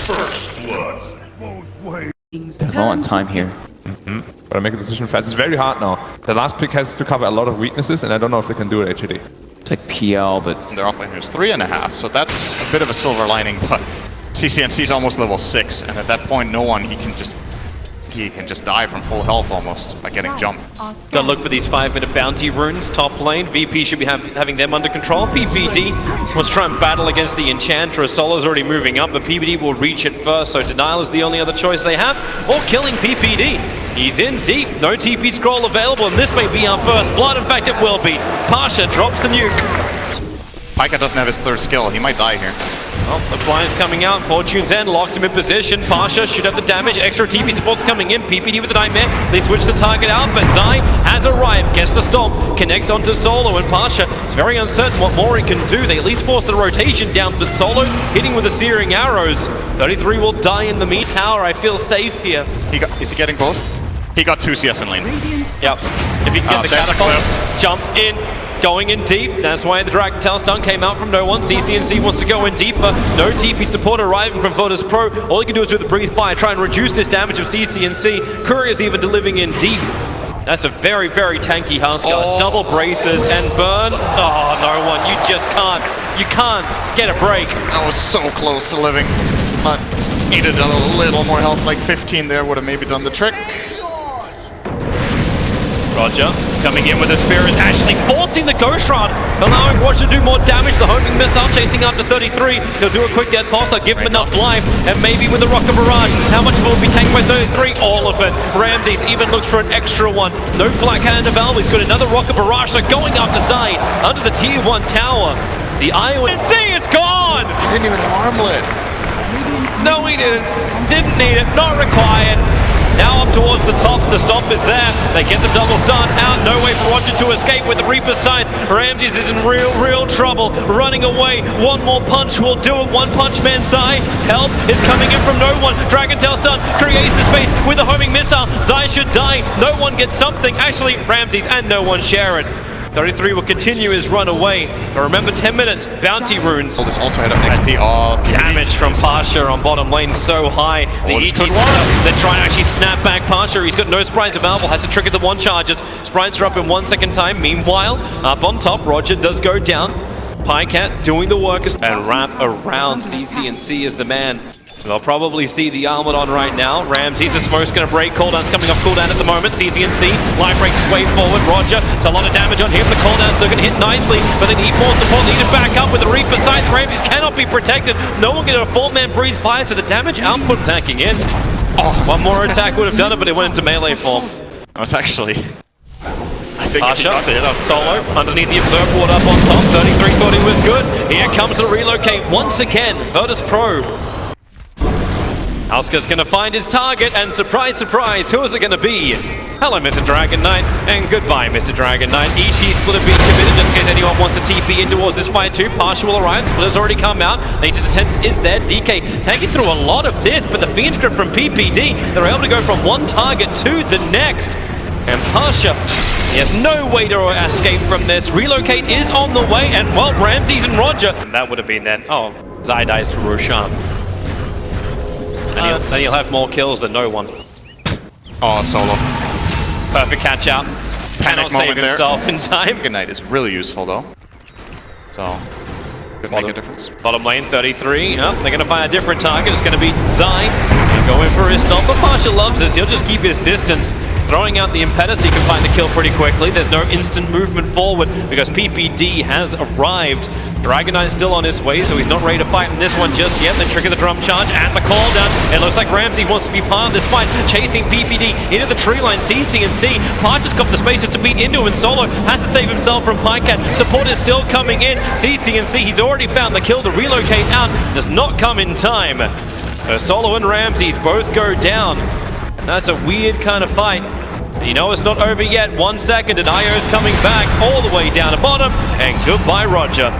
First blood. Well on time here. Gotta make a decision fast. It's very hard now. The last pick has to cover a lot of weaknesses, and I don't know if they can do it HAD. It's like PL, but Their offlane is 3.5, so that's a bit of a silver lining, but CCNC's almost level 6, and at that point, no one, he can just die from full health almost by getting jumped. Gotta look for these 5-minute bounty runes, top lane. VP should be having them under control. PPD wants to try and battle against the Enchantress. Solo's already moving up, but PPD will reach it first, so Denial is the only other choice they have, or killing PPD. He's in deep, no TP scroll available, and this may be our first blood. In fact, it will be. Pasha drops the nuke. Pika doesn't have his third skill, he might die here. Well, the flyer's coming out, Fortune's End locks him in position. Pasha should have the damage, extra TP support's coming in. PPD with the nightmare, they switch the target out, but Zai has arrived, gets the stomp, connects onto Solo, and Pasha is very uncertain what more he can do. They at least force the rotation down, but Solo hitting with the searing arrows. 33 will die in the meat tower. I feel safe here. Is he getting both? He got 2 CS in lane. Yep. If he can get the catapult, jump in, going in deep. That's why the Dragon Tail stun came out from no one. CCNC wants to go in deeper. No TP support arriving from Virtus.pro. All he can do is do the breathe fire, try and reduce this damage of CCNC. Courier's even delivering in deep. That's a very, very tanky Huskar. Double braces and burn. Oh, no one. You just can't. You can't get a break. I was so close to living, but needed a little more health, like 15 there would have maybe done the trick. Roger coming in with a Spirit, actually forcing the Ghost Shroud, allowing Roger to do more damage. The homing missile chasing after 33. He'll do a quick death pulse, they'll give him enough life, and maybe with the Rocket Barrage. How much will be taken by 33? All of it. Ramses even looks for an extra one. No Black Hand available. He's got another Rocket Barrage, so going after Zai under the tier 1 tower. The IONC, it's gone! He didn't even armlet. No, he didn't. Didn't need it. Not required. Now up towards the top, the stop is there. They get the double stun out. No way for Roger to escape with the Reaper's Sight. Ramses is in real trouble. Running away. One more punch will do it. One punch man Zai. Help is coming in from no one. Dragon Tail stun creates the space with a homing missile. Zai should die. No one gets something. Actually, Ramses and no one share it. 33 will continue his run away. But remember, 10 minutes, bounty runes. This also had an XP. Damage from Pasha on bottom lane so high. The ET they're trying to actually snap back Pasha. He's got no sprites available, has to trigger the 1 charges. Sprites are up in 1 second time. Meanwhile, up on top, Roger does go down. Pycat doing the work and wrap around. CCNC is the man. They'll probably see the armlet on right now. Ramses, the smoke's going to break. Cooldown's coming off cooldown at the moment. CCNC, line breaks way forward. Roger, it's a lot of damage on him. The cooldown's still going to hit nicely, but they need more support. They need to back up with the Reaper Sight. Ramses cannot be protected. No one can get a full man breathe fire, so the damage output attacking in. One more attack would have done it, but it went into melee form. That was actually... I think he got the hit on Solo underneath the Observe Ward up on top. 33 thought he was good. Here comes the relocate once again. Virtus.pro. Huskar's gonna find his target, and surprise, surprise, who is it gonna be? Hello, Mr. Dragon Knight, and goodbye, Mr. Dragon Knight. ET Splitter being committed just in case anyone wants to TP in towards this fight too. Partial will arrive, Splitter's already come out. Nature's Defense is there. DK taking through a lot of this, but the Fiend Script from PPD, they're able to go from one target to the next. And Pasha, he has no way to escape from this. Relocate is on the way, and well, Ramses and Roger. And that would have been then, oh, Zai dies to Roshan. And he'll have more kills than no one. Oh, Solo. Perfect catch out. Cannot save himself in time. Good Night is really useful though. So, could make a difference. Bottom lane 33. They're going to find a different target. It's going to be Zai. He'll go in for his stop, but Pasha loves this. He'll just keep his distance. Throwing out the impetus, he can find the kill pretty quickly. There's no instant movement forward because PPD has arrived. Dragon Knight's still on his way, so he's not ready to fight in this one just yet. They trigger the drum charge and the call down. It looks like Ramsey wants to be part of this fight, chasing PPD into the tree line. CCNC, Parcher's got the spaces to beat into, and Solo has to save himself from Pycat. Support is still coming in. CCNC, he's already found the kill to relocate out. Does not come in time. So Solo and Ramses both go down. And that's a weird kind of fight. You know it's not over yet. 1 second and IO's coming back all the way down to bottom. And goodbye, Roger.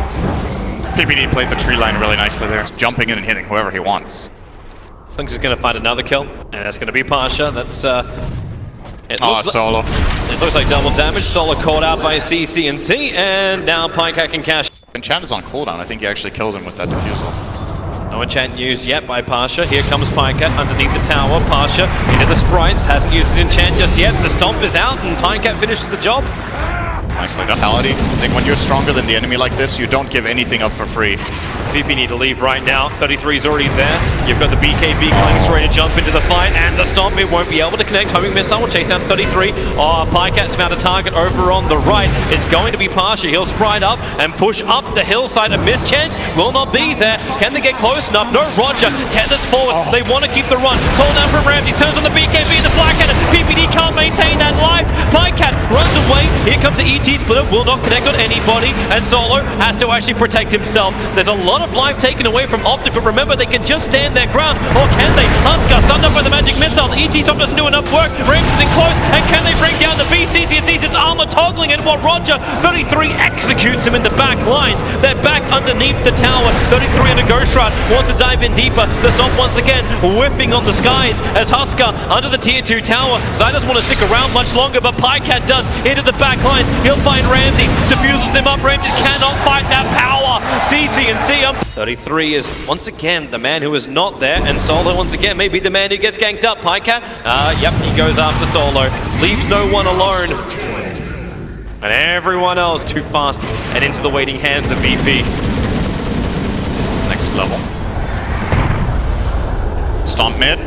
PPD played the tree line really nicely there. Just jumping in and hitting whoever he wants. Thinks he's going to find another kill. And that's going to be Pasha. That's Solo. It looks like double damage. Solo caught out by CCNC. And now Pycat can cash. Enchant is on cooldown. I think he actually kills him with that defusal. No enchant used yet by Pasha. Here comes Pinecat underneath the tower. Pasha into the sprites, hasn't used his enchant just yet. The stomp is out and Pinecat finishes the job. Nicely done. Mentality. I think when you're stronger than the enemy like this, you don't give anything up for free. VP need to leave right now. 33 is already there. You've got the BKB Clanks ready to jump into the fight, and the stomp, it won't be able to connect. Homing missile will chase down 33. Pycat's found a target over on the right. It's going to be Pasha. He'll sprite up and push up the hillside. A missed chance will not be there. Can they get close enough? No, Roger tethers forward. They want to keep the run. Call down from Ramsey. Turns on the BKB, the Black Cannon. PPD can't maintain that life. Pycat runs away. Here comes the ET splitter. Will not connect on anybody, and Solo has to actually protect himself. There's a lot of life taken away from OpTic, but remember, they can just stand their ground, or can they? Husker stunned up by the magic missile. The ET top doesn't do enough work. Ramsey's in close, and can they bring down the BCC? It's armor toggling, and what Roger, 33 executes him in the back lines. They're back underneath the tower. 33 in a Ghost Shroud wants to dive in deeper. The stomp once again whipping on the skies as Husker under the tier 2 tower. Zai doesn't want to stick around much longer, but Pycat does into the back lines. He'll find Ramsey, diffuses him up. Ramsey cannot fight that power. CC 33 is once again the man who is not there, and Solo once again may be the man who gets ganked up. Pycat, yep, he goes after Solo, leaves no one alone, and everyone else too fast and into the waiting hands of VP. Next level. Stomp mid.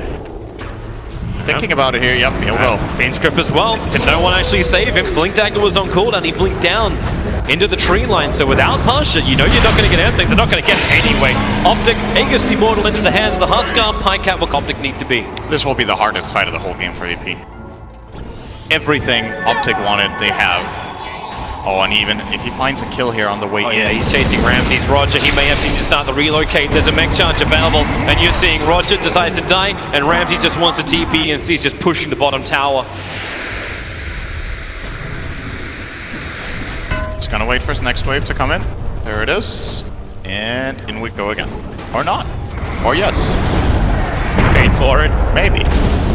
Thinking about it here, yep, he'll go. Fiend's Grip as well. Can no one actually save him? Blink Dagger was on cooldown. He blinked down into the tree line. So without Pasha, you know you're not going to get anything. They're not going to get it anyway. OpTic, Aegis Immortal into the hands of the Husker. Pycat will OpTic need to be. This will be the hardest fight of the whole game for VP. Everything OpTic wanted, they have. Oh, and even if he finds a kill here on the way in. Yeah, he's chasing Ramsey's Roger. He may have to start the relocate. There's a mech charge available, and you're seeing Roger decides to die, and Ramsey just wants a TP, and he's just pushing the bottom tower. Just gonna wait for his next wave to come in. There it is. And in we go again. Or not. Or yes. Paid for it. Maybe.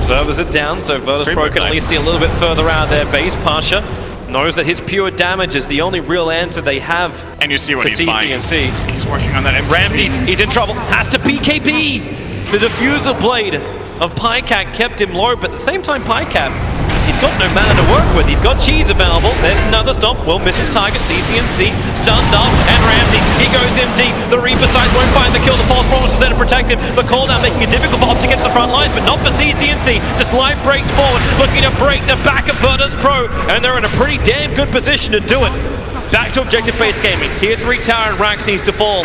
Servers are down, so Virtus.pro can at least see a little bit further out of their base. Pasha knows that his pure damage is the only real answer they have. And you see what he's buying. CC&C. He's working on that. And Ramsey, he's in trouble. Has to BKB. The diffuser blade of Pycat kept him low, but at the same time, Pycat, he's got no mana to work with. He's got cheese available. There's another stomp. Will miss his target. CC&C stunned up, and Ramsey, he goes in deep. The Reaper side won't find the kill. The false promise is there to protect him. The call down making it difficult for OpTic to get to the front lines, but not for CC&C. The slide breaks forward, looking to break the back of Virtus.pro, and they're in a pretty damn good position to do it. Back to objective-based gaming. Tier 3 tower and Rax needs to fall.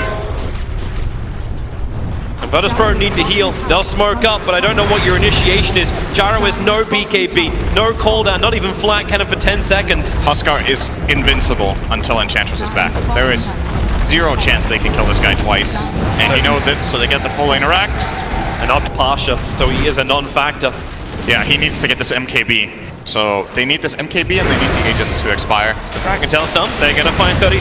And Virtus.pro need to heal. They'll smoke up, but I don't know what your initiation is. Gyro has no BKB, no cooldown, not even flat cannon for 10 seconds. Husker is invincible until Enchantress is back. There is zero chance they can kill this guy twice. And he knows it, so they get the full lane of Rax. And up to Pasha, so he is a non-factor. Yeah, he needs to get this MKB. So they need this MKB and they need the Aegis to expire. Dragon Tail stump, they're going to find 33.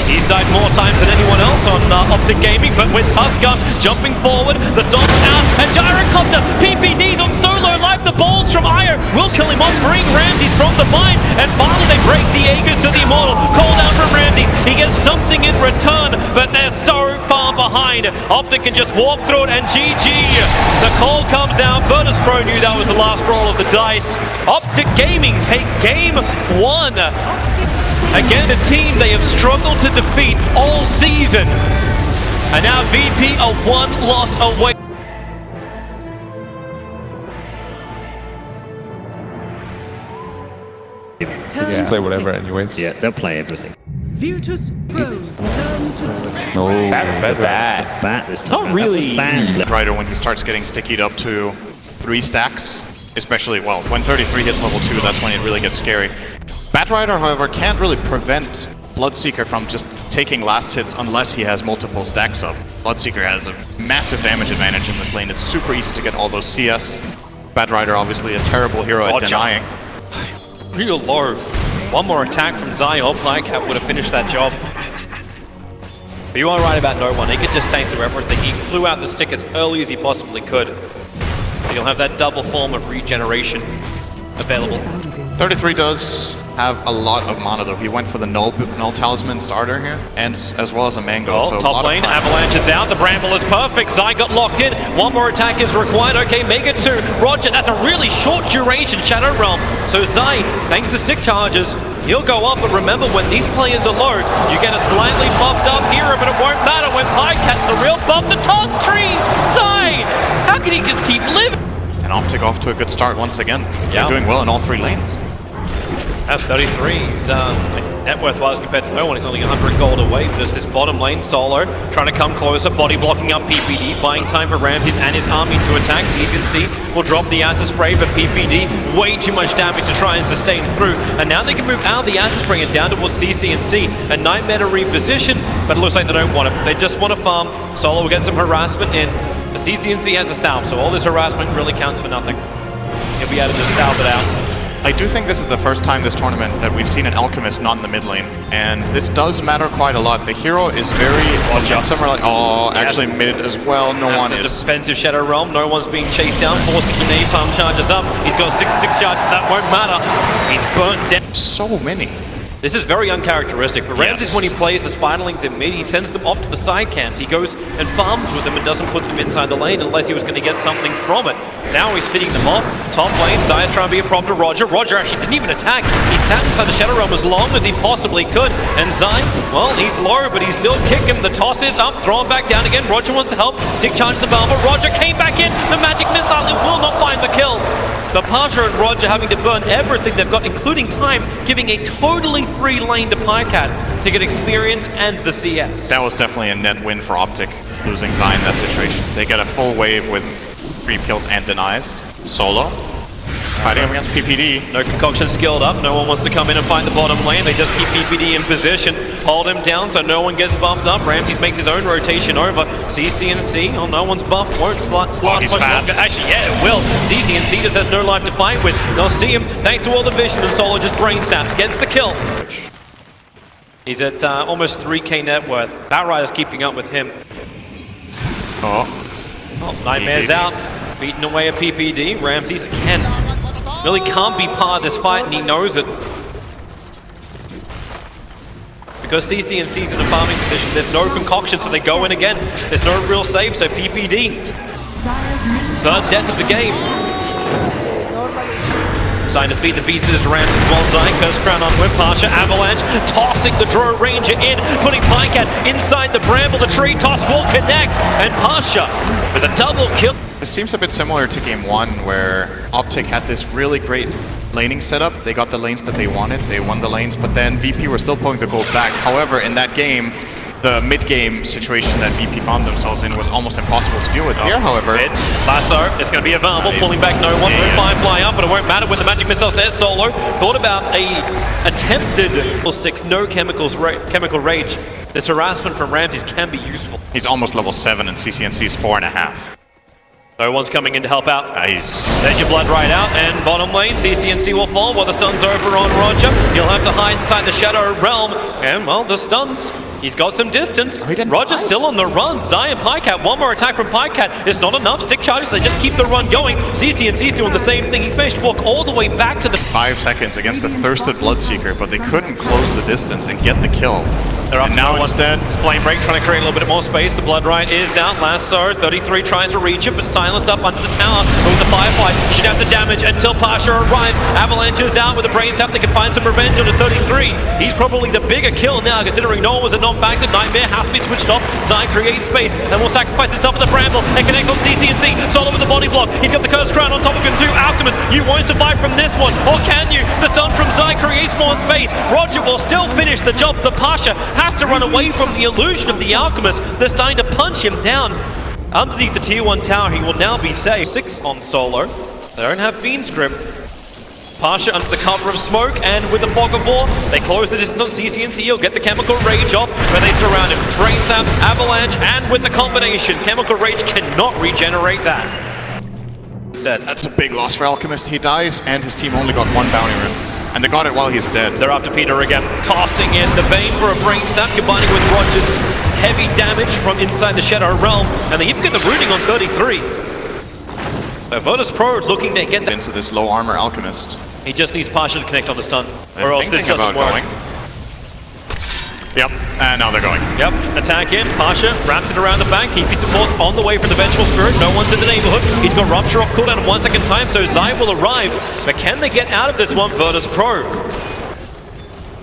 He's died more times than anyone else on OpTic Gaming, but with Husker jumping forward, the stomp's out, and Gyrocopter, PPD's on Solo life. The balls from Ire will kill him off, bring Ramsey from the bind, and finally they break the Aegis to the Immortal. Call down from Ramsey, he gets something in return, but they're so far behind. OpTic can just walk through it, and GG. The call comes out. Virtus.pro knew that was the last roll of the dice. OpTic Gaming take game 1. Again, a team they have struggled to defeat all season. And now VP are 1 loss away. Yeah. Play whatever anyways. Yeah, they'll play everything. Virtus.pro's turn to No, bad. Bat this time. Not really. Rider, when he starts getting stickied up to 3 stacks, especially, well, when 33 hits level 2, that's when it really gets scary. Batrider, however, can't really prevent Bloodseeker from just taking last hits unless he has multiple stacks up. Bloodseeker has a massive damage advantage in this lane. It's super easy to get all those CS. Batrider, obviously, a terrible hero at denying. Real low. One more attack from Zai or Pycat would have finished that job. But you are right about no one. He could just tank through everything. He flew out the stick as early as he possibly could. You'll have that double form of regeneration available. 33 does have a lot of mana though. He went for the null talisman starter here, and as well as a mango. Oh, so top lane, Avalanche is out, the Bramble is perfect, Zai got locked in, one more attack is required, okay, Mega 2, Roger, that's a really short duration Shadow Realm, so Zai, thanks to stick charges, he'll go up, but remember when these players are low, you get a slightly buffed up hero, but it won't matter when Pycat's the real buff, the toss tree, Zai, how can he just keep living? And OpTic off to a good start once again. They're doing well in all 3 lanes. That's 33's net worth-wise compared to no one. He's only 100 gold away from just this bottom lane. Solo trying to come closer, body blocking up PPD, buying time for Ramses and his army to attack. CCNC will drop the acid spray, but PPD way too much damage to try and sustain through. And now they can move out of the acid spray and down towards CCNC. A nightmare to reposition, but it looks like they don't want it. They just want to farm. Solo will get some harassment in. The CCNC has a salve, so all this harassment really counts for nothing. He'll be able to just salve it out. I do think this is the first time this tournament that we've seen an Alchemist not in the mid lane, and this does matter quite a lot. The hero is very... Some are like, oh, actually mid as well, no one is... defensive Shadow Realm, no one's being chased down, forced to keep napalm charges up, he's got 6 stick charges, that won't matter, he's burnt down. So many. This is very uncharacteristic. For Ramses, when he plays the Spiderlings in mid, he sends them off to the side camps. He goes and farms with them and doesn't put them inside the lane unless he was going to get something from it. Now he's fitting them off. Top lane, Zaya's trying to be a problem to Roger. Roger actually couldn't even attack. He sat inside the Shadow Realm as long as he possibly could. And Zay, well, he's low, but he's still kicking. The toss is up, throw him back down again. Roger wants to help. Stick charges the bell, but Roger came back in. The magic missile, it will not find the kill. The Pasha and Roger having to burn everything they've got, including time, giving a totally free lane to Pycat to get experience and the CS. That was definitely a net win for OpTic, losing Zai in that situation. They get a full wave with creep kills and denies. Solo fighting up against PPD. No concoction skilled up, no one wants to come in and fight the bottom lane. They just keep PPD in position, hold him down so no one gets buffed up. Ramses makes his own rotation over. CCNC, oh, no one's buffed, won't last much longer. Actually, yeah, it will. CCNC just has no life to fight with. They'll see him thanks to all the vision, and Solo just brain saps, gets the kill. He's at almost 3k net worth. Batrider's keeping up with him. Oh, Nightmare's out, beating away at PPD. Ramses again. Really can't be part of this fight, and he knows it. Because CCNC's in a farming position, there's no concoction, so they go in again. There's no real save, so PPD. Third death of the game. Trying to beat the beast is Ramses as well. Zai, Curse Crown on with Pasha, Avalanche, tossing the Drow Ranger in, putting Pycat inside the Bramble. The tree toss will connect, and Pasha with a double kill. This seems a bit similar to game 1, where OpTic had this really great laning setup. They got the lanes that they wanted, they won the lanes, but then VP were still pulling the gold back. However, in that game, the mid-game situation that VP found themselves in was almost impossible to deal with. Here, however... Lasso is going to be available, pulling back no one. Firefly up, but it won't matter with the magic missiles there. Solo thought about a attempted 6, no chemical rage. This harassment from Ramses can be useful. He's almost level 7 and CCNC's 4.5. No one's coming in to help out. Nice. There's your blood right out, and bottom lane, CCNC will fall while the stun's over on Roger. He'll have to hide inside the Shadow Realm, and well, the stuns. He's got some distance. Roger's still on the run. Zai and Pycat, one more attack from Pycat. It's not enough. Stick charges, they just keep the run going. CCNC's doing the same thing. He's managed to walk all the way back to the... 5 seconds against a thirsted Bloodseeker, but they couldn't close the distance and get the kill. They're up and now instead... Flame Break trying to create a little bit more space. The Blood Right is out. Lasso, 33 tries to reach it, but silenced up under the tower. But with the Firefly, he should have the damage until Pasha arrives. Avalanche is out with the brain sap. They can find some revenge on the 33. He's probably the bigger kill now, considering no one was a non-factor. Nightmare has to be switched off. Zai creates space and will sacrifice himself with the Bramble and connects on CCNC. Solo with the body block. He's got the Curse Crown on top of him too. Alchemist, you won't survive from this one, or can you? The stun from Zai creates more space. Roger will still finish the job. The Pasha has to run away from the illusion of the Alchemist. They're starting to punch him down. Underneath the tier 1 tower, he will now be safe. 6 on Solo. They don't have Fiend's Grip. Pasha under the cover of smoke, and with the Fog of War, they close the distance on CCNC. He'll get the Chemical Rage off, where they surround him. Brain Sap, Avalanche, and with the combination, Chemical Rage cannot regenerate that. Instead, that's a big loss for Alchemist. He dies, and his team only got 1 bounty rune. And they got it while he's dead. They're after Peter again, tossing in the Bane for a Brain Sap, combining with Roger's heavy damage from inside the Shadow Realm, and they even get the rooting on 33. So Virtus.pro looking to get into this low armor Alchemist. He just needs Pasha to connect on the stun, They're or else this thinking doesn't about work. going. Yep, and now they're going. Yep, attack in, Pasha wraps it around the back, TP support's on the way from the Vengeful Spirit, no one's in the neighborhood, he's got Rupture off cooldown in 1 second time, so Zai will arrive, but can they get out of this one? Virtus.pro.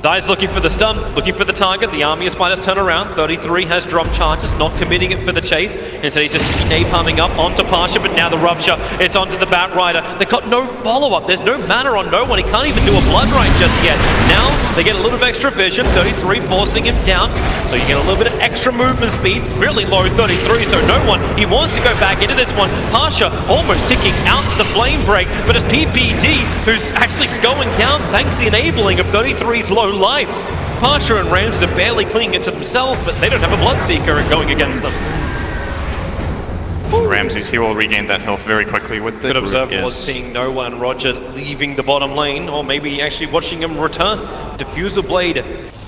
Zai's looking for the stun, looking for the target, the army of spiders turn around, 33 has drop charges, not committing it for the chase, instead he's just napalming up onto Pasha, but now the Rupture, it's onto the Bat Rider, they've got no follow-up, there's no mana on no one, he can't even do a Blood Right just yet. Now, they get a little bit of extra vision, 33 forcing him down, so you get a little bit of extra movement speed, really low 33, so no one, he wants to go back into this one. Pasha almost ticking out to the flame break, but it's PPD who's actually going down thanks to the enabling of 33's low life. Pasha and Rams are barely clinging it to themselves, but they don't have a Bloodseeker going against them. Ramses, he will regain that health very quickly with the Good observer group was seeing no one, Roger leaving the bottom lane, or maybe actually watching him return. Diffuser Blade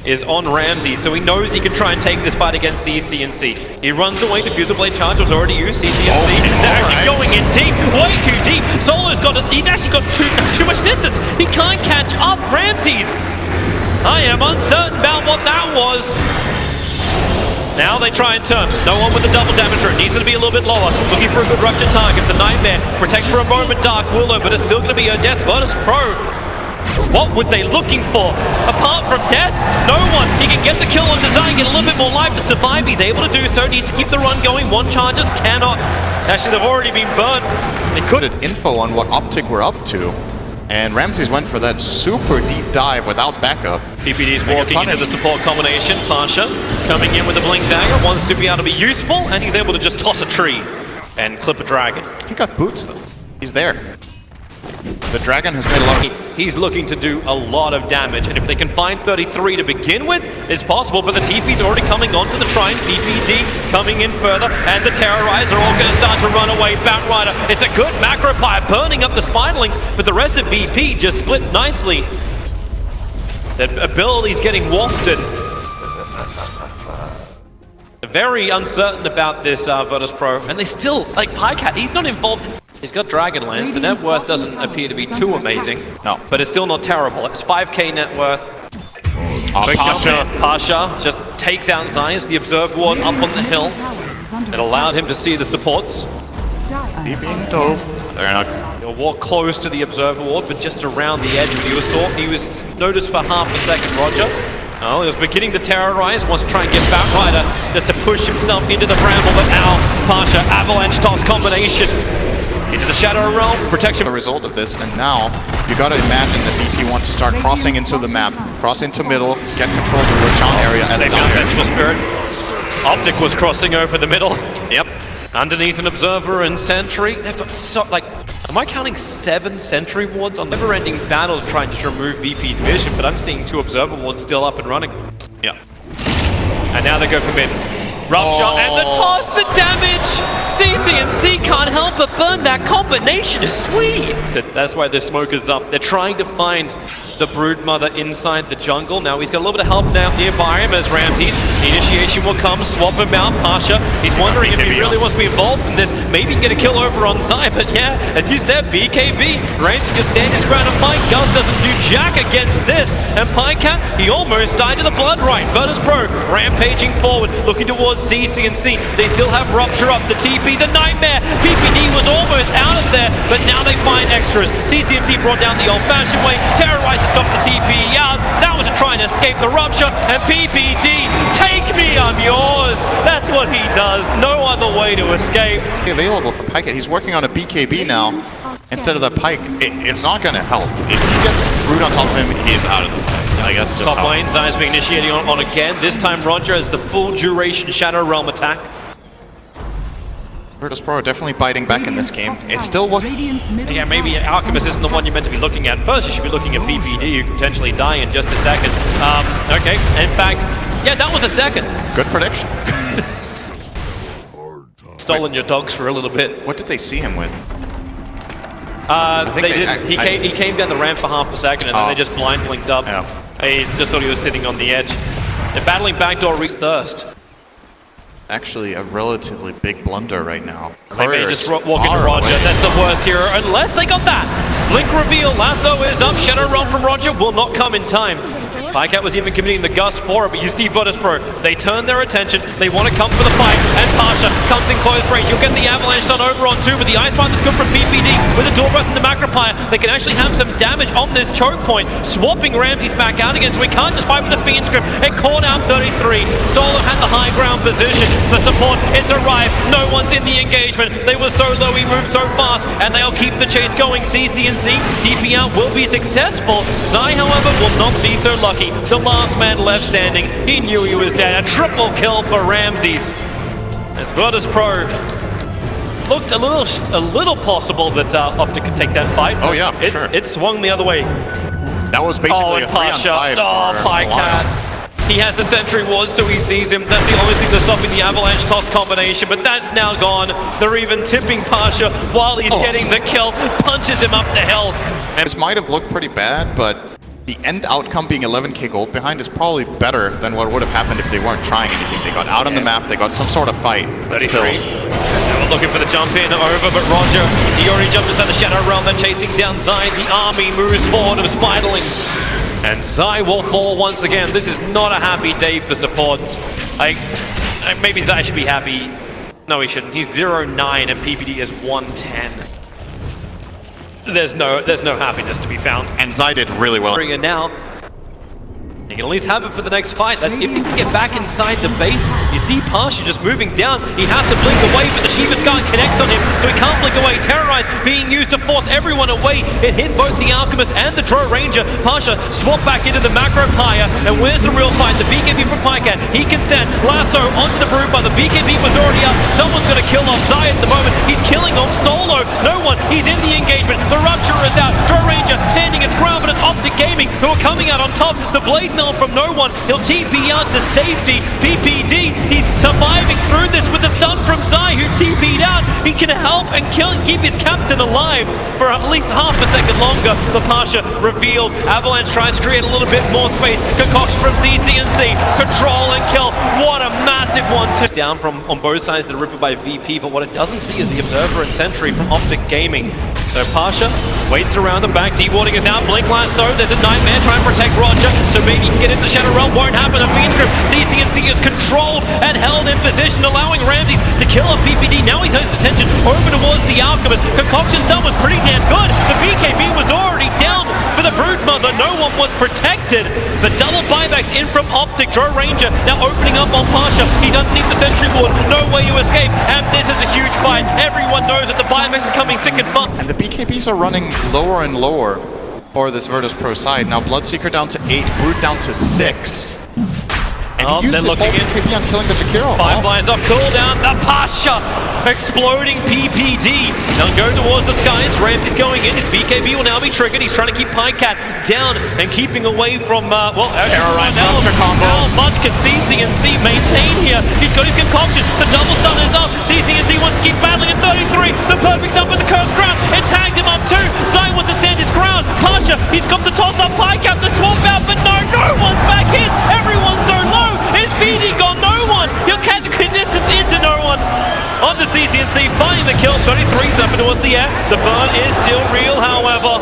is on Ramsey, so he knows he can try and take this fight against CCNC. He runs away, Diffuser Blade charge was already used, CCNC, they're actually going in deep, way too deep. Solo's got it, he's actually got too much distance. He can't catch up, Ramses. I am uncertain about what that was. Now they try and turn. No one with the double damage rate. Needs to be a little bit lower. Looking for a good Rupture target. The Nightmare protects for a moment Dark Willow, but it's still going to be a death. Virtus.pro. What were they looking for? Apart from death? No one. He can get the kill on Design, get a little bit more life to survive. He's able to do so. Needs to keep the run going. One charges cannot. Actually, they've already been burnt. They could. Info on what OpTic were up to. And Ramses went for that super deep dive without backup. PPD's walking into the support combination. Pasha coming in with a Blink Dagger, wants to be able to be useful, and he's able to just toss a tree and clip a dragon. He got boots though. He's there. The dragon has made a lot of... He's looking to do a lot of damage, and if they can find 33 to begin with, it's possible, but the TP's already coming onto the shrine. PPD coming in further, and the Terrorizer are all going to start to run away. Bat Rider, it's a good macro fire, burning up the Spiderlings, but the rest of BP just split nicely. Their ability's getting wafted. Very uncertain about this Virtus.pro, and they still, like Pycat, he's not involved. He's got Dragonlance. The net worth doesn't appear to be too amazing. No. But it's still not terrible. It's 5k net worth. Pasha just takes out Zions, the Observe Ward up on the hill. It allowed him to see the supports. He being dove. They're not... He'll walk close to the Observer Ward, but just around the edge. He was noticed for half a second, Roger. Oh, he was beginning to terrorize, wants to try and get Bat Rider just to push himself into the bramble, but now Pasha, avalanche toss combination. Into the Shadow Realm, protection. The result of this, and now you gotta imagine that BP wants to start crossing into the map, cross into middle, get control of the Roshan area as they've got Vengeful Spirit. OpTic was crossing over the middle. Yep. Underneath an Observer and Sentry. They've got so, like, am I counting 7 Sentry wards on never-ending battle to try and just remove VP's vision, but I'm seeing 2 Observer wards still up and running. Yep. And now they go for mid. Rupture and the toss, the damage! CCNC can't help but burn. That combination is sweet! That's why the smoke is up. They're trying to find the Broodmother inside the jungle. Now he's got a little bit of help now nearby him as Ramses. The initiation will come, swap him out. Pasha, he's wondering if he really wants to be involved in this. Maybe get a kill over on Zai, but yeah, as you said, BKB. Ramses can stand his ground and fight. Gus doesn't do jack against this. And Pycat, he almost died to the blood right. Virtus.pro rampaging forward, looking towards CCNC. They still have Rupture up, the TP, the Nightmare. PPD was almost out of there, but now they find extras. CCNC brought down the old-fashioned way, terrorizes stop the TP out. That was trying to escape the Rupture, and PPD, take me, I'm yours. That's what he does. No other way to escape. Available for Pycat. He's working on a BKB now instead of the Pyke. It's not going to help. If he gets Brood on top of him, he is out of the fight. I guess just top lane, Zai's being initiating on again. This time Roger has the full duration Shadow Realm attack. Virtus.pro definitely biting back in this game. It still was. Yeah, maybe Alchemist isn't the one you're meant to be looking at. First, you should be looking at PPD, who could potentially die in just a second. Okay, in fact, yeah, that was a second. Good prediction. Stolen your dogs for a little bit. What did they see him with? He came down the ramp for half a second, and then they just blind blinked up. Yeah. I just thought he was sitting on the edge. They're battling backdoor Reese Thirst. actually a relatively big blunder right now. They may Courier's just walk into far Roger. away. That's the worst here, unless they got that. Blink reveal, lasso is up, Shadow Realm from Roger will not come in time. Pycat was even committing the gust for it, but you see Virtus.pro, they turn their attention, they want to come for the fight, and Pasha comes in close range. You'll get the avalanche done over on 2, but the Ice Fight is good from PPD with the door breath and the Macropire. They can actually have some damage on this choke point, swapping Ramses back out again, so we can't just fight with the Fiend Script. It caught out 33. Solo had the high ground position. The support, it's arrived. No one's in the engagement. They were so low, he moved so fast, and they'll keep the chase going. CC&C, TP out will be successful. Zai, however, will not be so lucky. The last man left standing, he knew he was dead. A triple kill for Ramses. As Virtus.pro looked a little possible that OpTic could take that fight. Oh yeah, for sure. It swung the other way. That was basically a 3-on-5 for Pycat. He has the sentry ward, so he sees him. That's the only thing that's stopping the avalanche toss combination, but that's now gone. They're even tipping Pasha while he's getting the kill, punches him up the hill. And This might have looked pretty bad, but the end outcome being 11k gold behind is probably better than what would have happened if they weren't trying anything. They got out on the map, they got some sort of fight, but 33. still. They were looking for the jump in over, but Roger, he already jumped inside the Shadow Realm. They're chasing down Zai. The army moves forward of Spiderlings. And Zai will fall once again. This is not a happy day for supports. Maybe Zai should be happy. No, he shouldn't. He's 0-9 and PPD is 110. There's no happiness to be found. And Zai did really well. Bring it now. He can at least have it for the next fight. That's if he can get back inside the base. You see Pasha just moving down. He has to blink away, but the Shiva's Guard connects on him, so he can't blink away. Terrorize being used to force everyone away. It hit both the Alchemist and the Dro Ranger. Pasha swapped back into the Macropire, and where's the real fight? The BKB from Pycat. He can stand. Lasso onto the Brood, but the BKB was already up. Someone's going to kill off Zai at the moment. He's killing off Solo. No one. He's in the engagement. The Rupture is out. Dro Ranger standing its ground, but it's OpTic Gaming who are coming out on top. The Blade Mill from no one. He'll TP out to safety. PPD, he's surviving through this with a stun from Zai, who TP'd out. He can help and keep his captain alive for at least half a second longer. The Pasha revealed. Avalanche tries to create a little bit more space. Concoction from CC&C. Control and kill. What a massive one. Down from on both sides of the river by VP, but what it doesn't see is the Observer and Sentry from OpTic Gaming. So Pasha waits around the back. Dewarding is out. Blink lasso. There's a Nightmare trying to protect Roger, so maybe he can get into the Shadow Realm. Won't happen. A Fiend Script. CC&C is controlled and held in position, allowing Ramses to kill off PPD. Now he turns his attention over towards the Alchemist. Concoction's done was pretty damn good. The BKB was already down for the Brood Mother. No one was protected. The double buybacks in from OpTic. Dro Ranger now opening up on Pasha. He doesn't need the sentry ward. No way to escape. And this is a huge fight. Everyone knows that the buybacks are coming thick and fast. And the BKBs are running lower and lower for this Virtus.pro side. Now Bloodseeker down to 8, Brood down to 6. And he used his whole BKB on killing the Jakiro. Fireflies off cooldown. The Pasha exploding PPD. Now go towards the skies. Ramses going in. His BKB will now be triggered. He's trying to keep Pycat down and keeping away from, Terrorize monster combo. How much can CC&C maintain here? He's got his concoction. The double stun is up. CC&C wants to keep battling at 33. The perfect up with the cursed ground. It tagged him up too. Zai wants to stand his ground. Pasha, he's got the toss up Pycat, the swap out, but no one's back in. Everyone's so low. Is BD got no one? He'll catch the distance into no one. Onto CC&C, finding the kill. 33's up towards the air. The burn is still real, however.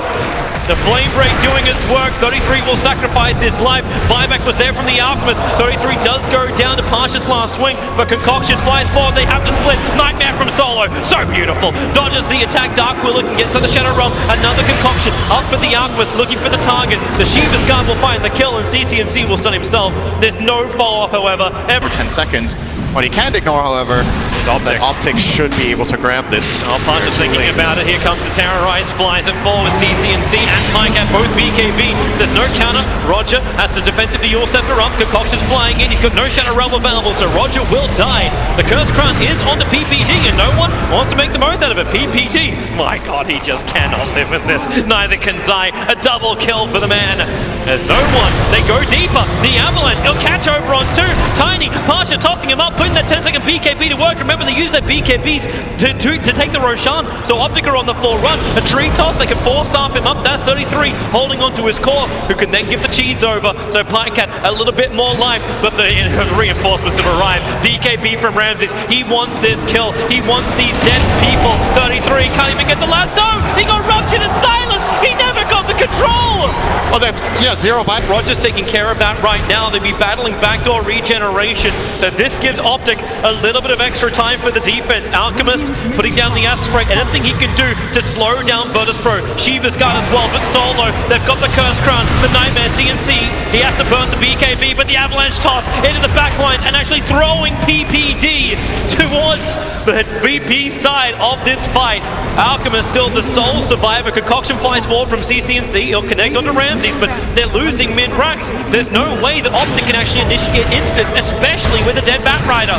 The Flame Break doing its work. 33 will sacrifice his life. Buyback was there from the Alchemist. 33 does go down to Pasha's last swing, but Concoction flies forward. They have to split. Nightmare from Solo. So beautiful. Dodges the attack. Dark Willow can get to the Shadow Realm. Another Concoction up for the Alchemist, looking for the target. The Shiva's Guard will find the kill, and CC&C will stun himself. There's no follow-up, however. For 10 seconds. What he can't ignore, however, is that OpTic should be able to grab this. Oh, Pasha's thinking about it. Here comes the Terrorize, flies it forward. CC&C and Pycat both BKB. There's no counter. Roger has to defensively all scepter up. Concoction's flying in. He's got no Shadow Realm available, so Roger will die. The Cursed Crown is onto PPD, and no one wants to make the most out of it. PPD, my God, he just cannot live with this. Neither can Zai. A double kill for the man. There's no one. They go deeper. The Avalanche, he'll catch over on 2. Tiny, Pasha Pasha tossing him up, putting that 10-second BKB to work. Remember, they use their BKBs to take the Roshan. So OpTic are on the full run. A tree toss, they can four-staff him up. That's 33, holding onto his core, who can then give the cheese over. So Pycat a little bit more life, but the reinforcements have arrived. BKB from Ramses. He wants this kill. He wants these dead people. 33 can't even get the lasso. He got ruptured and silenced. He never got the control. Oh, yeah, 0 buy. Roger's taking care of that right now. They'll be battling backdoor regeneration. So this gives OpTic a little bit of extra time for the defense. Alchemist putting down the acid spray. Anything he can do to slow down Virtus.pro. Shiva's got as well, but solo. They've got the Curse Crown, the Nightmare CNC. He has to burn the BKB, but the Avalanche toss into the backline and actually throwing PPD towards the VP side of this fight. Alchemist still the sole survivor. Concoction flies forward from CCNC. He'll connect onto Ramses, but they're losing mid-racks. There's no way that OpTic can actually initiate into this, especially with the dead Batrider.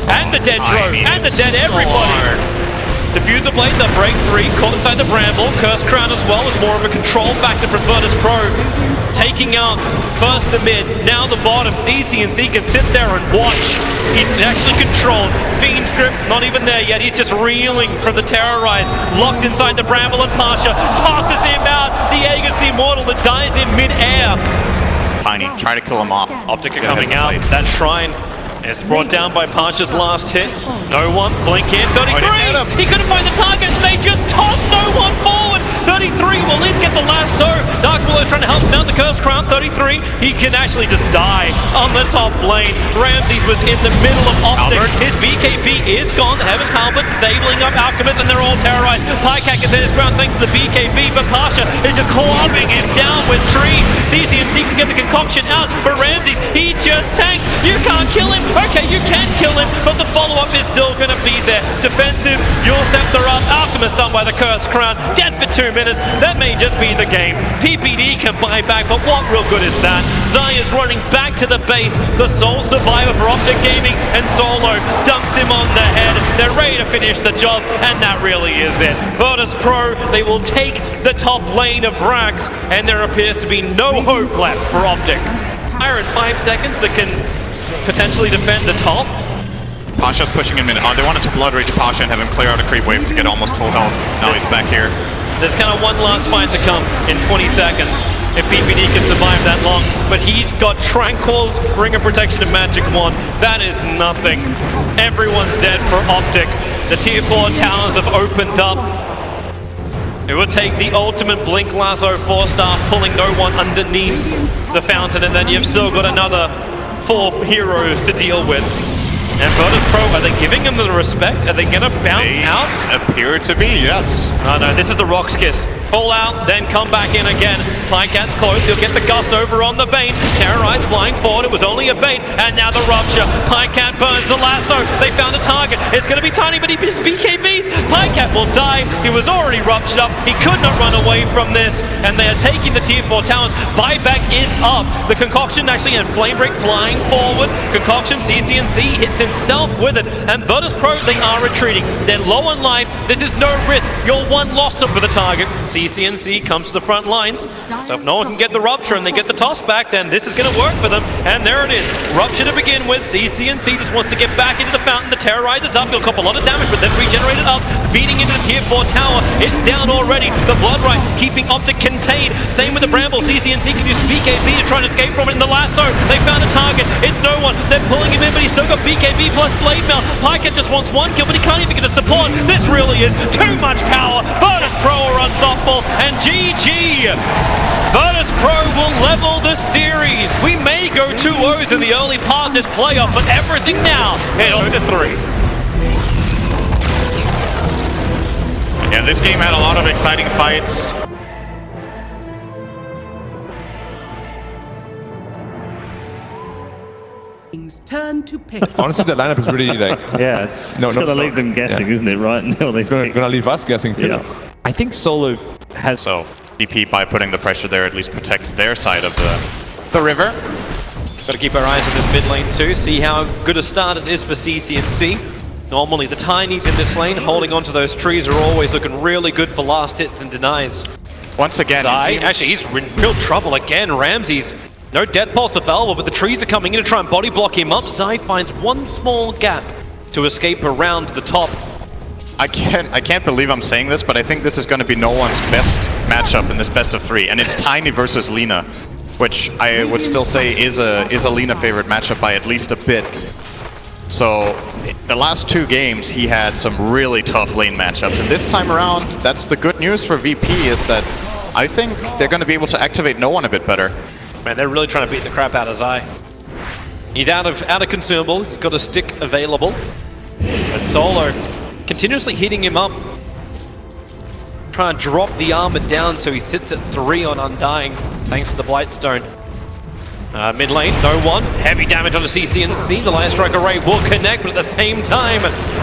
And the dead Drone, and the dead everybody. Diffuser Blade, the break 3, caught inside the Bramble. Curse Crown as well is more of a control factor from Virtus.pro. Taking out first the mid, now the bottom. CCNC can sit there and watch. He's actually controlled. Fiend's Grip's not even there yet. He's just reeling from the Terrorize. Locked inside the Bramble, and Pasha tosses him out. The Aegis Immortal that dies in mid-air. Tiny, try to kill him off. OpTic are coming out. That Shrine is brought down by Pasha's last hit. No one, blink in, 33! He couldn't find the target, they just tossed no one forward! 33 will at least get the lasso. Dark Willow's trying to help mount the Curse Crown. 33, he can actually just die on the top lane. Ramses was in the middle of OpTic. His BKB is gone. Heaven's Halberd sabling up Alchemist, and they're all terrorized. Pycat gets in his ground thanks to the BKB, but Pasha is just clubbing him down with Tree. CCNC can get the concoction out, but Ramses, he just tanks. You can't kill him. Okay, you can kill him, but the follow-up is still going to be there. Defensive, Yule Scepter up, Alchemist done by the Curse Crown, dead for 2 minutes. That may just be the game. PPD can buy back, but what real good is that? Zaya's running back to the base, the sole survivor for OpTic Gaming, and Solo dunks him on the head. They're ready to finish the job, and that really is it. Virtus.pro, they will take the top lane of Rax, and there appears to be no hope left for OpTic. Fire in 5 seconds that can potentially defend the top. Pasha's pushing him in. They wanted to Blood Rage Pasha and have him clear out a creep wave to get almost full health. Now he's back here. There's kind of one last fight to come in 20 seconds if PPD can survive that long. But he's got Tranquils, Ring of Protection, and Magic Wand. That is nothing. Everyone's dead for OpTic. The tier 4 towers have opened up. It would take the ultimate Blink Lasso 4-star, pulling no one underneath the fountain, and then you've still got another 4 heroes to deal with. And Virtus.pro, are they giving him the respect? Are they gonna bounce out? Appear to be, yes. Oh no, this is the Rocks Kiss. Pull out, then come back in again. Pycat's close, he'll get the gust over on the Bane. Terrorize flying forward, it was only a bait. And now the Rupture. Pycat burns the lasso. They found a target. It's gonna be Tiny, but he just BKBs. Pycat will die. He was already ruptured up. He could not run away from this. And they are taking the tier 4 towers. Buyback is up. The Concoction actually had Flame Break flying forward. Concoction, CCNC hits himself with it. And Virtus.pro, they are retreating. They're low on life. This is no risk. You're one loss for the target. CCNC comes to the front lines. So if no one can get the Rupture and they get the toss back, then this is going to work for them. And there it is. Rupture to begin with. CCNC just wants to get back into the fountain. The Terrorize is up. He'll cop a lot of damage, but then regenerated up. Beating into the tier 4 tower. It's down already. The Blood Right keeping OpTic contained. Same with the Bramble. CCNC can use BKB to try and escape from it in the lasso. They found a target. It's no one. They're pulling him in, but he's still got BKB plus Blade Mail. Pycat just wants one kill, but he can't even get a support. This really is too much power. Virtus.pro are unstoppable, and GG! Virtus.pro will level the series. We may go 2-0s in the early part of this playoff, but everything now is 0-3. Yeah, this game had a lot of exciting fights. Turn to pick. Honestly, that lineup is really like... Yeah, it's gonna leave them guessing, isn't it, right? Until they It's gonna leave us guessing too. Yeah. I think Solo has... So, DP, by putting the pressure there, at least protects their side of the river. Got to keep our eyes on this mid lane too, see how good a start it is for CCNC. Normally the Tinies in this lane, holding onto those trees, are always looking really good for last hits and denies. Once again, Actually, he's in real trouble again. Ramses No Death Pulse available, but the trees are coming in to try and body block him up. Zai finds one small gap to escape around the top. I can't believe I'm saying this, but I think this is going to be no one's best matchup in this best of 3, and it's Tiny versus Lina, which I would still say is a Lina favorite matchup by at least a bit. So the last 2 games he had some really tough lane matchups, and this time around, that's the good news for VP, is that I think they're going to be able to activate no one a bit better. Man, they're really trying to beat the crap out of Zai. He's out of consumables, he's got a stick available. And Solo continuously hitting him up. Trying to drop the armor down so he sits at 3 on Undying, thanks to the Blightstone. Mid lane, no one. Heavy damage on the CCNC. The Lion Strike Array will connect, but at the same time,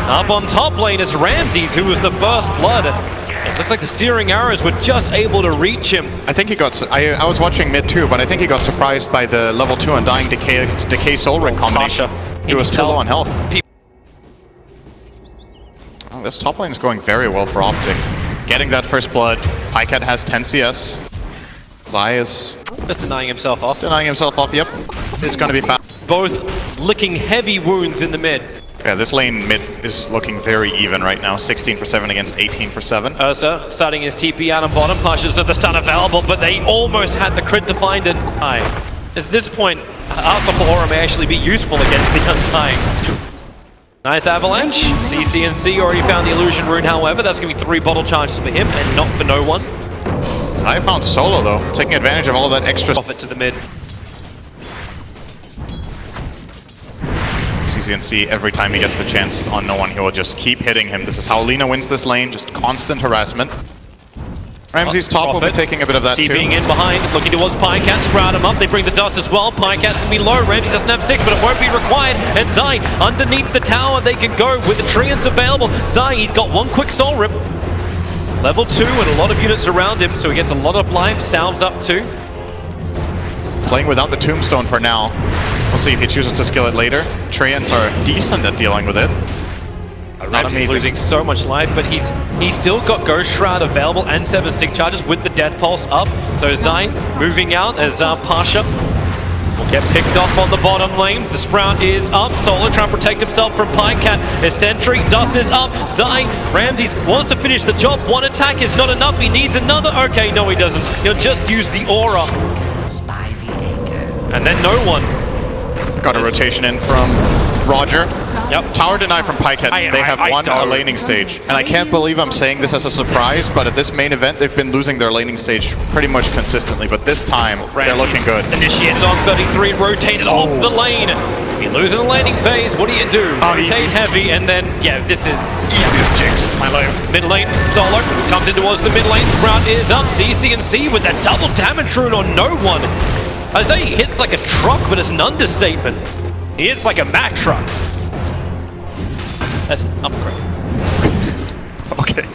up on top lane is Ramses, who was the first blood. It looks like the Searing Arrows were just able to reach him. I think he got... I was watching mid too, but I think he got surprised by the level 2 Undying Decay Soul Ring combination. He was too low on health. Oh, this top lane is going very well for OpTic. Getting that first blood. Pycat has 10 CS. Zai is... just denying himself off. Denying himself off, yep. It's gonna be fast. Both licking heavy wounds in the mid. Yeah, this lane mid is looking very even right now. 16 for 7 against 18 for 7. Ursa starting his TP out on bottom. Pasha's at the stun available, but they almost had the crit to find it. At this point, Alpha Aura may actually be useful against the Undying. Nice avalanche. CCNC already found the illusion rune, however. That's going to be 3 bottle charges for him and not for no one. Zai found Solo though, taking advantage of all that extra Profit to the mid. CCNC, every time he gets the chance on no one, he will just keep hitting him. This is how Lina wins this lane, just constant harassment. Ramses top will be taking a bit of that too. TPing in behind, looking towards Pycat, sprout him up, they bring the dust as well. Pycat's gonna be low, Ramses doesn't have 6, but it won't be required. And Zai, underneath the tower, they can go with the treants available. Zai, he's got 1 quick soul rip. Level 2 and a lot of units around him, so he gets a lot of life, salves up too. Playing without the tombstone for now. We'll see if he chooses to skill it later. Treants are decent at dealing with it. Ramses losing so much life, but he's still got Ghost Shroud available and 7 stick charges with the Death Pulse up. So Zai moving out as Pasha will get picked off on the bottom lane. The Sprout is up. Solo trying to protect himself from Pycat. His sentry, dust is up. Zai, Ramses wants to finish the job. 1 attack is not enough. He needs another. Okay, no he doesn't. He'll just use the aura. And then no one. Got a rotation in from Roger. Yep. Tower deny from Pycat. They have won a laning stage. And I can't believe I'm saying this as a surprise, but at this main event, they've been losing their laning stage pretty much consistently. But this time, they're looking good. Initiated on 33, rotated off the lane. You lose in the laning phase, what do? Rotate heavy, and then, yeah, this is... easiest jinx of my life. Mid lane, Solo comes in towards the mid lane. Sprout is up. CCNC with that double damage rune on no one. I say he hits like a truck, but it's an understatement. He hits like a Mack truck. That's upgrade. Okay.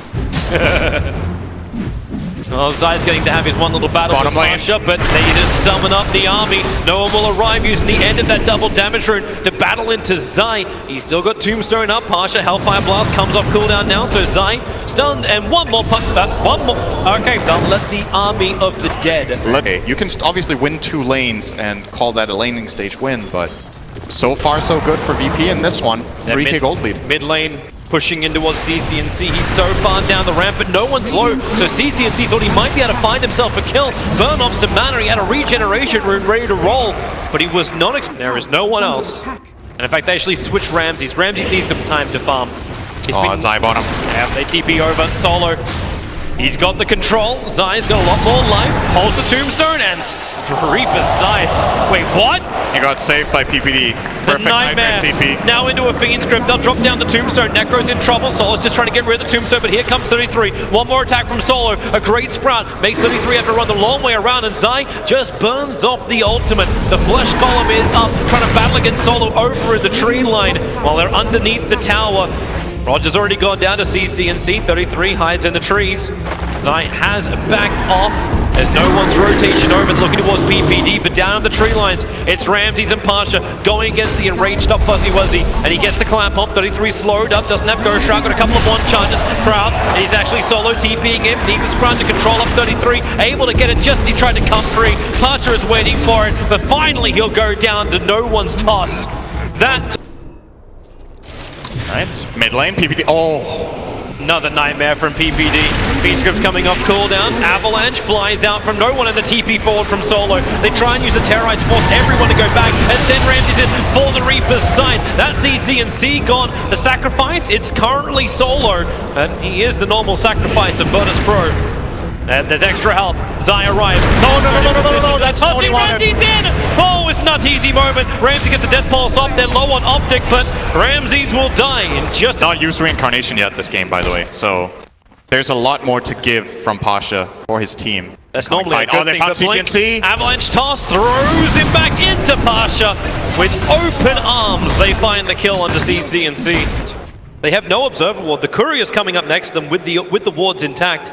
Well, Zai's getting to have his 1 little battle Bottom with lane. Pasha, but they just summon up the army. No one will arrive using the end of that double damage rune to battle into Zai. He's still got Tombstone up. Pasha, Hellfire Blast comes off cooldown now, so Zai stunned and one more. Okay, they'll let the army of the dead. You can obviously win 2 lanes and call that a laning stage win, but so far so good for VP in this one. 3k gold lead. Mid lane pushing in towards CCNC. He's so far down the ramp, but no one's low. So CCNC thought he might be able to find himself a kill. Burn off some mana. He had a regeneration rune ready to roll, but he was not. There is no one else. And in fact, they actually switched Ramses. Ramses needs some time to farm. Zai bottom. Yeah, they TP over. Solo. He's got the control. Zai's got a lot more life. Holds the tombstone and Reaper's Zai. Wait, what? He got saved by PPD. The Perfect nightmare TP. Now into a Fiend's Grip. They'll drop down the tombstone. Necro's in trouble. Solo's just trying to get rid of the tombstone, but here comes 33. 1 more attack from Solo. A great sprout. Makes 33 have to run the long way around, and Zai just burns off the ultimate. The Flesh Golem is up, trying to battle against Solo over in the tree line while they're underneath the tower. Roger's already gone down to CC&C. 33 hides in the trees. Zai has backed off. There's no one's rotation over, looking towards PPD, but down the tree lines, it's Ramses and Pasha going against the enraged up Fuzzy Wuzzy, and he gets the clamp up. 33 slowed up, doesn't have Ghost Shroud, got a couple of one charges. Crowd, he's actually solo TPing him, needs a Sprout to control up 33, able to get it just as he tried to come free. Pasha is waiting for it, but finally he'll go down to no one's toss. That. Right, mid lane, PPD. Oh! Another nightmare from PPD. Feedscript's coming off cooldown. Avalanche flies out from no one in the TP forward from Solo. They try and use the Terrorites to force everyone to go back and send Ramses in for the Reaper's side. That CC&C gone. The sacrifice, it's currently Solo, and he is the normal sacrifice of Virtus.pro. And there's extra help. Zai arrives. No, that's not what he wanted. Ramses in! Oh, it's not an easy moment. Ramses gets the death pulse up. They're low on OpTic, but Ramses will die in just... Not used reincarnation yet this game, by the way, so there's a lot more to give from Pasha for his team. That's normally a good they thing, found but Blink, CC&C. Avalanche toss throws him back into Pasha. With open arms, they find the kill onto CC&C. They have no observer ward. The Courier's coming up next to them with the wards intact.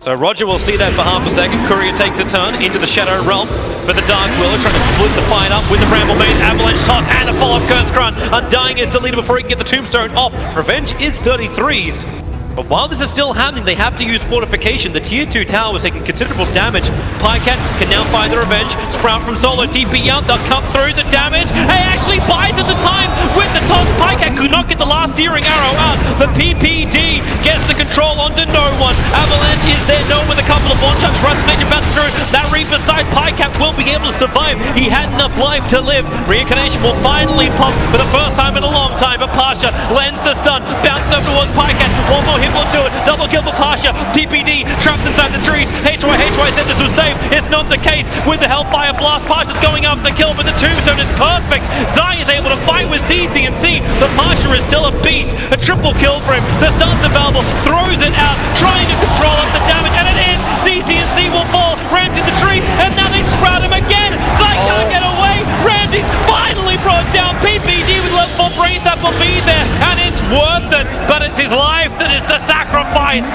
So Roger will see that for half a second. Courier takes a turn into the Shadow Realm for the Dark Willow, trying to split the fight up with the Bramble Maze, Avalanche toss, and a follow-up Curse Crown. Undying is deleted before he can get the Tombstone off. Revenge is 33's. But while this is still happening, they have to use Fortification. The tier 2 tower was taking considerable damage. Pycat can now find the Revenge. Sprout from Solo, TP out, they'll cut through the damage. Hey, actually buys at the time with the toss. Pycat could not get the last Searing Arrow out. The PPD gets the control onto no one. Avalanche is there, no with a couple of one shots. Transformation bounces through. That Reaper side, Pycat will be able to survive. He had enough life to live. Reincarnation will finally pop for the first time in a long time. But Pasha lends the stun, bounces over towards Pycat. One more hit will do it. Double kill for Pasha. PPD trapped inside the trees. HY said this was safe. It's not the case. With the Hellfire Blast, Pasha's going up the kill, but the Tombstone is perfect. Zai is able to fight with CC&C. The Pasha is still a beast. A triple kill for him. The stun's available. Throws it out. Trying to control up the damage, and it is. CC&C will fall. Ramsey the tree, and now they sprout him again. Zai can't get away. Ramsey finally brought down. PPD with level 4 brains that will be there, and it's worth it. But it's his life that is the sacrifice.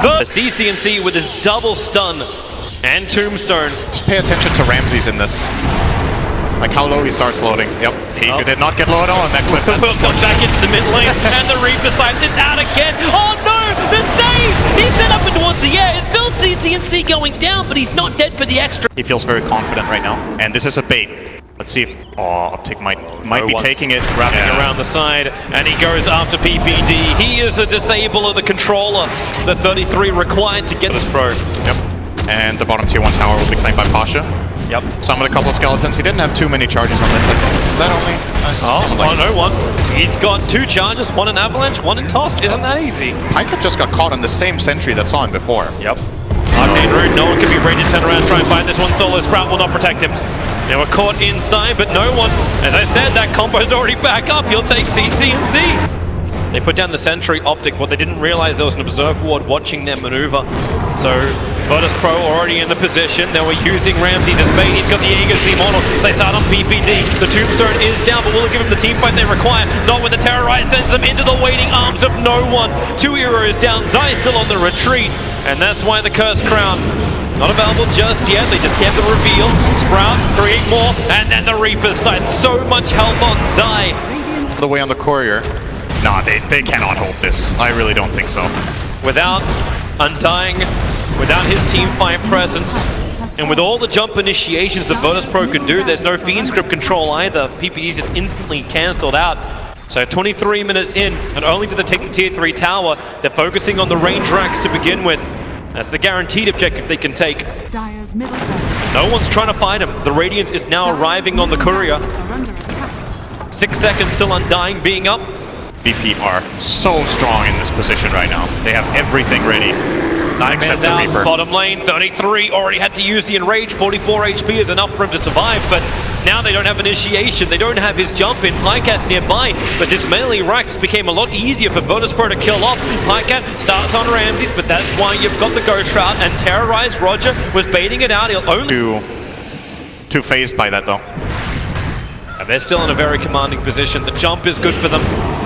The CC&C with his double stun and Tombstone. Just pay attention to Ramses in this. Like how low he starts loading. Yep, he did not get low at all in that clip. Will comes back into the mid lane, and the Reaper side is out again. Oh no, the save! He set up and towards the air. It's still CC&C going down, but he's not dead for the extra. He feels very confident right now, and this is a bait. Let's see if OpTic might be taking it. Wrapping around the side, and he goes after PPD. He is the disabler, the controller, the 33 required to get this pro. Yep, and the bottom tier 1 tower will be claimed by Pasha. Yep. Summoned a couple of skeletons. He didn't have too many charges on this, I think. Is that only? No one. He's got 2 charges, 1 in Avalanche, 1 in Toss. Isn't that easy? Pycat just got caught on the same sentry that saw him before. Yep. Arcane Rune, no one can be ready to turn around and try and find this one. Solo Sprout will not protect him. They were caught inside, but no one. As I said, that combo's already back up. He'll take CC&C. They put down the sentry OpTic, but they didn't realize there was an observe ward watching them maneuver. So Virtus.pro already in the position. They were using Ramses as bait. He's got the Aegis model. They start on PPD. The Tombstone is down, but will it give him the team fight they require? Not when the Terrorize sends them into the waiting arms of no one. 2 heroes down. Zai still on the retreat, and that's why the Cursed Crown not available just yet. They just kept the reveal. Sprout, create more, and then the Reaper's side. So much help on Zai. The way on the Courier. Nah, they cannot hold this. I really don't think so. Without Undying, without his team fight presence, and with all the jump initiations that Virtus.pro could do, there's no Fiend script control either. PPE is just instantly cancelled out. So 23 minutes in, and only do they take the tier 3 tower. They're focusing on the range racks to begin with. That's the guaranteed objective they can take. No one's trying to fight him. The Radiance is now arriving on the Courier. 6 seconds till Undying being up. BP are so strong in this position right now. They have everything ready. Except the Reaper. Bottom lane, 33 already had to use the Enrage. 44 HP is enough for him to survive, but now they don't have initiation. They don't have his jump in. Pycat's nearby, but this melee Rax became a lot easier for Virtus.pro to kill off. Pycat starts on Ramses, but that's why you've got the Ghost Shroud, and Terrorize Roger was baiting it out. He'll only... Too phased by that, though. And they're still in a very commanding position. The jump is good for them.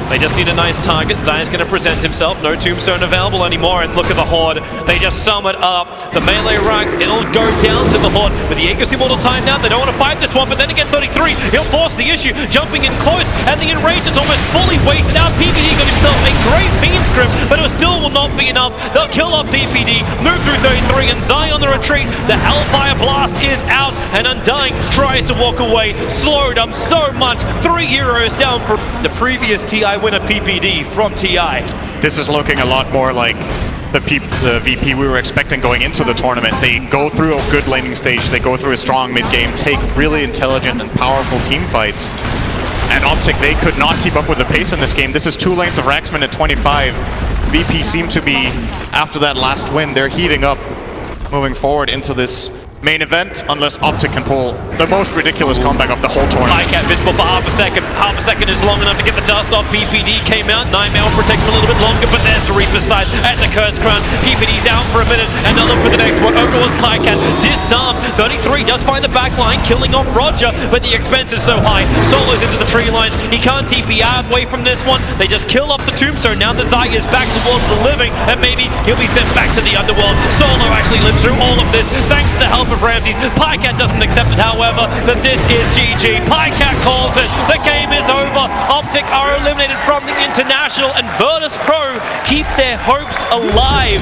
They just need a nice target. Zai's going to present himself. No Tombstone available anymore. And look at the Horde. They just sum it up. The melee ranks, it'll go down to the Horde. With the Aegis Immortal time now, they don't want to fight this one. But then again, 33, he'll force the issue. Jumping in close. And the Enrage is almost fully weighted out. PPD got himself a great Fiend's Grip. But it still will not be enough. They'll kill off PPD. Move through 33. And Zai on the retreat. The Hellfire Blast is out. And Undying tries to walk away. Slowed up so much. 3 heroes down from the previous TI winner PPD from TI. This is looking a lot more like the VP we were expecting going into the tournament. They go through a good laning stage, they go through a strong mid game, take really intelligent and powerful team fights. And OpTic, they could not keep up with the pace in this game. This is 2 lanes of Raxman at 25. VP seem to be, after that last win, they're heating up moving forward into this main event, unless OpTic can pull the most ridiculous comeback of the whole tournament. Cat visible for half a second. Half a second is long enough to get the dust off. PPD came out. Nightmare will protect him a little bit longer, but there's the Reaper's side at the Curse Crown. PPD down for a minute, and they'll look for the next one. Over was Cat disarmed. 33 does find the back line, killing off Roger, but the expense is so high. Solo's into the tree lines. He can't TP out away from this one. They just kill off the Tombstone. Now the Zai is back towards the living, and maybe he'll be sent back to the underworld. Solo actually lives through all of this, thanks to the help of Ramses. Cat doesn't accept it, however, but this is GG. Cat calls it. The game is over. OpTic are eliminated from the International, and Virtus.pro keep their hopes alive.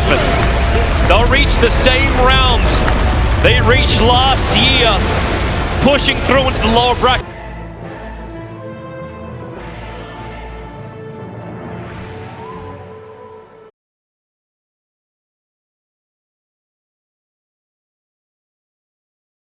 They'll reach the same round they reached last year, pushing through into the lower bracket.